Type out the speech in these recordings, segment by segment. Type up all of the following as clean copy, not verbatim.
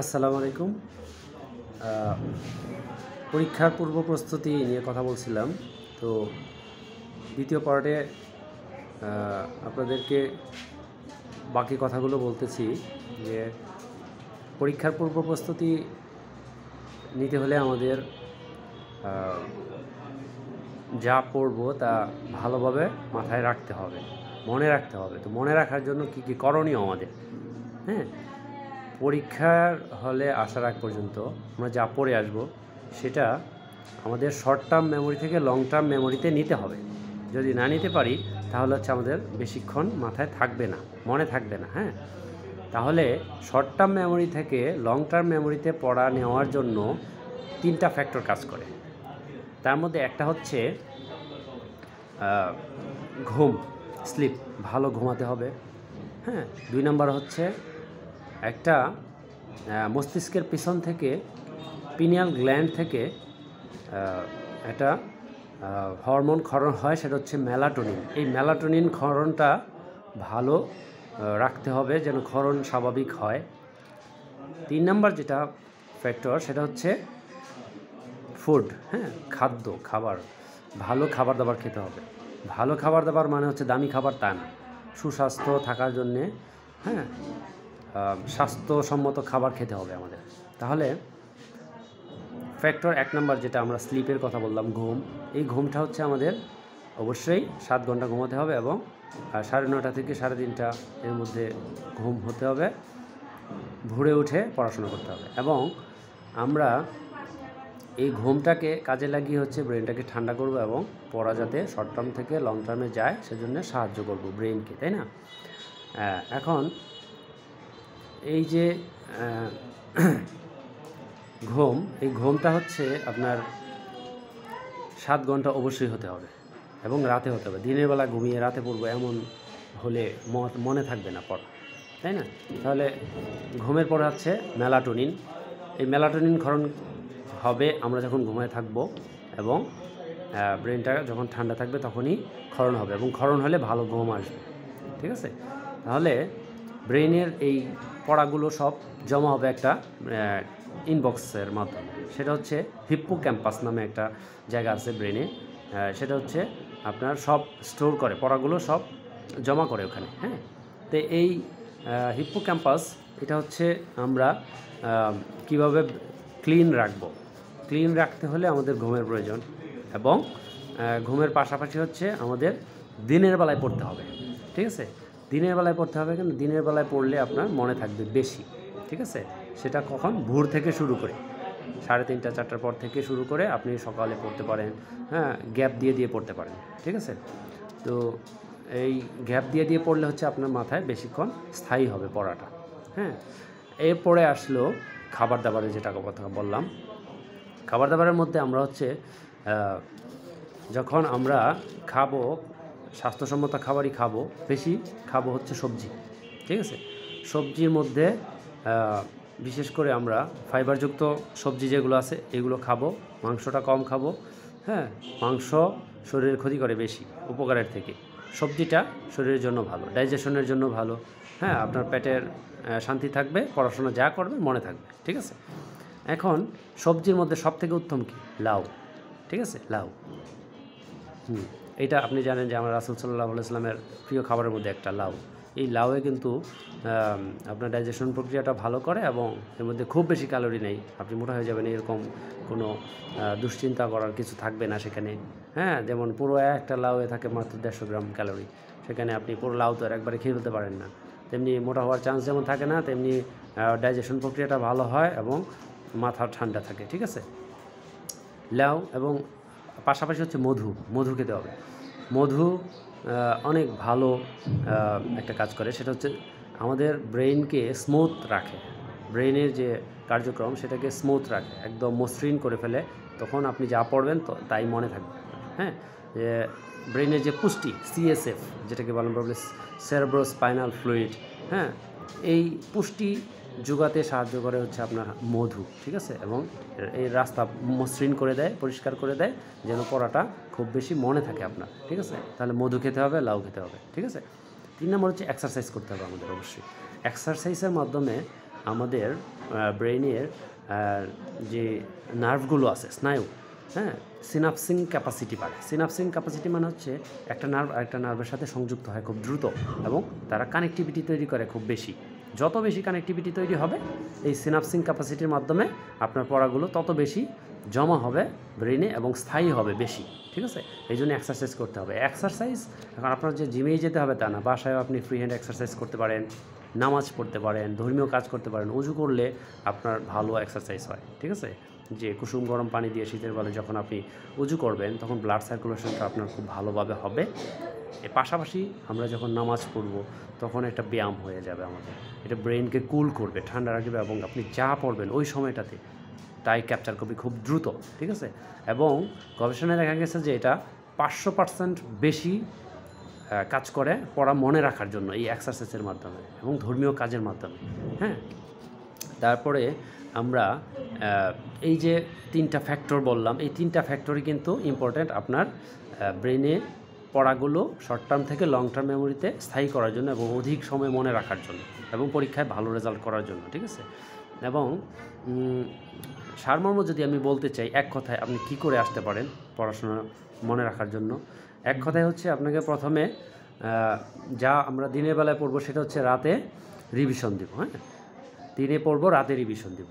আসসালামু আলাইকুম। পরীক্ষার পূর্ব প্রস্তুতি নিয়ে কথা বলছিলাম। তো দ্বিতীয় পার্টে আপনাদেরকে বাকি কথাগুলো বলতেছি যে পরীক্ষার পূর্ব প্রস্তুতি নিতে হলে আমাদের যা পড়ব তা ভালোভাবে মাথায় রাখতে হবে, মনে রাখতে হবে। তো মনে রাখার জন্য কী কী করণীয় আমাদের? হ্যাঁ, পরীক্ষার হলে আসার আগ পর্যন্ত আমরা যা পড়ে আসব সেটা আমাদের শর্ট টার্ম মেমোরি থেকে লং টার্ম মেমোরিতে নিতে হবে। যদি না নিতে পারি তাহলে হচ্ছে আমাদের বেশিক্ষণ মাথায় থাকবে না, মনে থাকবে না। হ্যাঁ, তাহলে শর্ট টার্ম মেমোরি থেকে লং টার্ম মেমোরিতে পড়া নেওয়ার জন্য 3টা ফ্যাক্টর কাজ করে। তার মধ্যে একটা হচ্ছে ঘুম, স্লিপ, ভালো ঘুমাতে হবে। হ্যাঁ, 2 নাম্বার হচ্ছে একটা মস্তিষ্কের পিছন থেকে পিনিয়াল গ্ল্যান্ড থেকে একটা হরমোন ক্ষরণ হয়, সেটা হচ্ছে মেলাটোনিন। এই মেলাটোনিন ক্ষরণটা ভালো রাখতে হবে যেন ক্ষরণ স্বাভাবিক হয়। 3 নাম্বার যেটা ফ্যাক্টর সেটা হচ্ছে ফুড। হ্যাঁ, খাবার, ভালো খাবার দাবার খেতে হবে। ভালো খাবার দাবার মানে হচ্ছে দামি খাবার তা না, সুস্বাস্থ্য থাকার জন্যে হ্যাঁ স্বাস্থ্যসম্মত খাবার খেতে হবে আমাদের। তাহলে ফ্যাক্টর 1 নাম্বার যেটা আমরা স্লিপের কথা বললাম, ঘুম। এই ঘুমটা হচ্ছে আমাদের অবশ্যই 7 ঘন্টা ঘুমাতে হবে এবং 9:30 থেকে 3:30 এর মধ্যে ঘুম হতে হবে। ভোরে উঠে পড়াশোনা করতে হবে এবং আমরা এই ঘুমটাকে কাজে লাগিয়ে হচ্ছে ব্রেনটাকে ঠান্ডা করব এবং পড়া যাতে শর্ট টার্ম থেকে লং টার্মে যায় সেজন্য সাহায্য করব ব্রেনকে, তাই না? এখন এই যে ঘুম, এই ঘুমটা হচ্ছে আপনার 7 ঘন্টা অবশ্যই হতে হবে এবং রাতে হতে হবে। দিনের বেলা ঘুমিয়ে রাতে পড়বো এমন হলে মনে থাকবে না পড়া, তাই না? তাহলে ঘুমের পরে হচ্ছে মেলাটোনিন। এই মেলাটোনিন ক্ষরণ হবে আমরা যখন ঘুমায় থাকবো এবং ব্রেনটা যখন ঠান্ডা থাকবে তখনই ক্ষরণ হবে এবং ক্ষরণ হলে ভালো ঘুম আসবে। ঠিক আছে? তাহলে ব্রেনের এই পড়াগুলো সব জমা হবে একটা ইনবক্সের মাধ্যমে। সেটা হচ্ছে হিপ্পোক্যাম্পাস নামে একটা জায়গা আছে ব্রেনে। সেটা হচ্ছে আপনার সব স্টোর করে, পড়াগুলো সব জমা করে ওখানে। হ্যাঁ, তো এই হিপ্পোক্যাম্পাস এটা হচ্ছে আমরা কীভাবে ক্লিন রাখবো। ক্লিন রাখতে হলে আমাদের ঘুমের প্রয়োজন এবং ঘুমের পাশাপাশি হচ্ছে আমাদের দিনের বেলায় পড়তে হবে। ঠিক আছে? দিনের বেলায় পড়তে হবে কেন? দিনের বেলায় পড়লে আপনার মনে থাকবে বেশি। ঠিক আছে? সেটা কখন? ভোর থেকে শুরু করে 3:30 4টার পর থেকে শুরু করে আপনি সকালে পড়তে পারেন। হ্যাঁ, গ্যাপ দিয়ে পড়তে পারেন। ঠিক আছে? তো এই গ্যাপ দিয়ে পড়লে হচ্ছে আপনার মাথায় বেশিক্ষণ স্থায়ী হবে পড়াটা। হ্যাঁ, এরপরে আসলো খাবার দাবারের যেটা কথা বললাম। খাবার দাবারের মধ্যে আমরা হচ্ছে যখন আমরা খাবো স্বাস্থ্যসম্মত খাবারই খাবো, বেশি খাবো হচ্ছে সবজি। ঠিক আছে? সবজির মধ্যে বিশেষ করে আমরা ফাইবারযুক্ত সবজি যেগুলো আছে এগুলো খাবো, মাংসটা কম খাবো। হ্যাঁ, মাংস শরীরের ক্ষতি করে বেশি উপকারের থেকে। সবজিটা শরীরের জন্য ভালো, ডাইজেশনের জন্য ভালো। হ্যাঁ, আপনার পেটের শান্তি থাকবে, পড়াশোনা যা করবে মনে থাকবে। ঠিক আছে? এখন সবজির মধ্যে সবথেকে উত্তম কি? লাউ। ঠিক আছে? লাউ। এটা আপনি জানেন যে আমার রাসূল সাল্লাল্লাহু আলাইহি ওয়াসাল্লামের প্রিয় খাবারের মধ্যে একটা লাউ। এই লাউয়ে কিন্তু আপনার ডাইজেশন প্রক্রিয়াটা ভালো করে এবং এর মধ্যে খুব বেশি ক্যালোরি নেই। আপনি মোটা হয়ে যাবেন এরকম কোনো দুশ্চিন্তা করার কিছু থাকবে না সেখানে। হ্যাঁ, যেমন পুরো একটা লাউয়ে থাকে মাত্র 150 গ্রাম ক্যালোরি। সেখানে আপনি পুরো লাউ তো আর একবারে খেয়ে ফেলতে পারেন না। তেমনি মোটা হওয়ার চান্স যেমন থাকে না, তেমনি ডাইজেশন প্রক্রিয়াটা ভালো হয় এবং মাথা ঠান্ডা থাকে। ঠিক আছে? লাউ এবং পাশাপাশি হচ্ছে মধু খেতে হবে। মধু অনেক ভালো একটা কাজ করে, সেটা হচ্ছে আমাদের ব্রেইনকে স্মুথ রাখে। ব্রেইনের যে কার্যক্রম সেটাকে স্মুথ রাখে, একদম মসৃণ করে ফেলে। তখন আপনি যা পড়বেন তো তাই মনে থাকবে। হ্যাঁ, যে ব্রেইনের যে পুষ্টি সিএসএফ যেটাকে বলা বলে সেরেব্রোস্পাইনাল ফ্লুইড, হ্যাঁ, এই পুষ্টি যোগাতে সাহায্য করে হচ্ছে আপনার মধু। ঠিক আছে? এবং এই রাস্তা মসৃণ করে দেয়, পরিষ্কার করে দেয় যেন পড়াটা খুব বেশি মনে থাকে আপনার। ঠিক আছে? তাহলে মধু খেতে হবে, লাউ খেতে হবে। ঠিক আছে? 3 নম্বর হচ্ছে এক্সারসাইজ করতে হবে আমাদের অবশ্যই। এক্সারসাইজের মাধ্যমে আমাদের ব্রেইনের যে নার্ভগুলো আছে, স্নায়ু, হ্যাঁ, সিনাপসিং ক্যাপাসিটি বাড়ে। সিনাপসিং ক্যাপাসিটি মানে হচ্ছে একটা নার্ভ আরেকটা নার্ভের সাথে সংযুক্ত হয় খুব দ্রুত এবং তারা কানেক্টিভিটি তৈরি করে খুব বেশি। যত বেশি কানেক্টিভিটি তৈরি হবে এই সিনাপসিং ক্যাপাসিটির মাধ্যমে আপনার পড়াগুলো তত বেশি জমা হবে ব্রেনে এবং স্থায়ী হবে বেশি, ঠিক আছে? এই জন্য এক্সারসাইজ করতে হবে। এক্সারসাইজ এখন আপনার যে জিমেই যেতে হবে তা না, বাসায়ও আপনি ফ্রি হ্যান্ড এক্সারসাইজ করতে পারেন, নামাজ পড়তে পারেন, ধর্মীয় কাজ করতে পারেন। অজু করলে আপনার ভালো এক্সারসাইজ হয়, ঠিক আছে? যে কুসুম গরম পানি দিয়ে শীতের বেলা যখন আপনি উজু করবেন তখন ব্লাড সার্কুলেশনটা আপনার খুব ভালোভাবে হবে। এর পাশাপাশি আমরা যখন নামাজ পড়ব তখন একটা ব্যায়াম হয়ে যাবে আমাদের, এটা ব্রেনকে কুল করবে, ঠান্ডা রাখবে এবং আপনি যা পড়বেন ওই সময়টাতে তাই ক্যাপচার করবে খুব দ্রুত, ঠিক আছে? এবং গবেষণায় দেখা গেছে যে এটা 500% বেশি কাজ করে পড়া মনে রাখার জন্য এই এক্সারসাইজের মাধ্যমে এবং ধর্মীয় কাজের মাধ্যমে, হ্যাঁ। তারপরে আমরা এই যে 3টা ফ্যাক্টর বললাম, এই 3টা ফ্যাক্টরই কিন্তু ইম্পর্ট্যান্ট আপনার ব্রেনে পড়াগুলো শর্ট টার্ম থেকে লং টার্ম মেমোরিতে স্থায়ী করার জন্য এবং অধিক সময় মনে রাখার জন্য এবং পরীক্ষায় ভালো রেজাল্ট করার জন্য, ঠিক আছে? এবং সারমর্ম যদি আমি বলতে চাই এক কথায় আপনি কি করে আসতে পারেন পড়াশোনা মনে রাখার জন্য, এক কথায় হচ্ছে আপনাকে প্রথমে যা আমরা দিনের বেলায় পড়বো সেটা হচ্ছে রাতে রিভিশন দিব, হ্যাঁ, দিনে পড়বো রাতে রিভিশন দিব।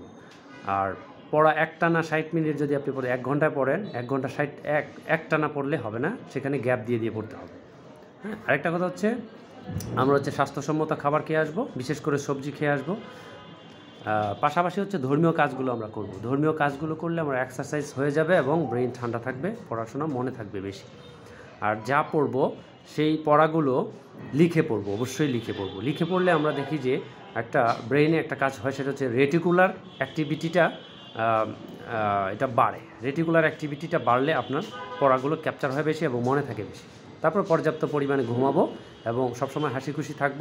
আর পড়া একটানা 60 মিনিট যদি আপনি পড়ে 1 ঘন্টায় পড়েন, 1 ঘন্টা 60 একটানা পড়লে হবে না, সেখানে গ্যাপ দিয়ে দিয়ে পড়তে হবে, হ্যাঁ। আরেকটা কথা হচ্ছে আমরা হচ্ছে স্বাস্থ্যসম্মত খাবার খেয়ে আসবো, বিশেষ করে সবজি খেয়ে আসবো। পাশাপাশি হচ্ছে ধর্মীয় কাজগুলো আমরা করব। ধর্মীয় কাজগুলো করলে আমার এক্সারসাইজ হয়ে যাবে এবং ব্রেন ঠান্ডা থাকবে, পড়াশোনা মনে থাকবে বেশি। আর যা পড়বো সেই পড়াগুলো লিখে পড়বো, অবশ্যই লিখে পড়বো। লিখে পড়লে আমরা দেখি যে একটা ব্রেইনে একটা কাজ হয়, সেটা হচ্ছে রেটিকুলার অ্যাক্টিভিটিটা এটা বাড়ে। রেটিকুলার অ্যাক্টিভিটিটা বাড়লে আপনার পড়াগুলো ক্যাপচার হয় বেশি এবং মনে থাকে বেশি। তারপর পর্যাপ্ত পরিমাণে ঘুমাবো এবং সবসময় হাসি খুশি থাকবো।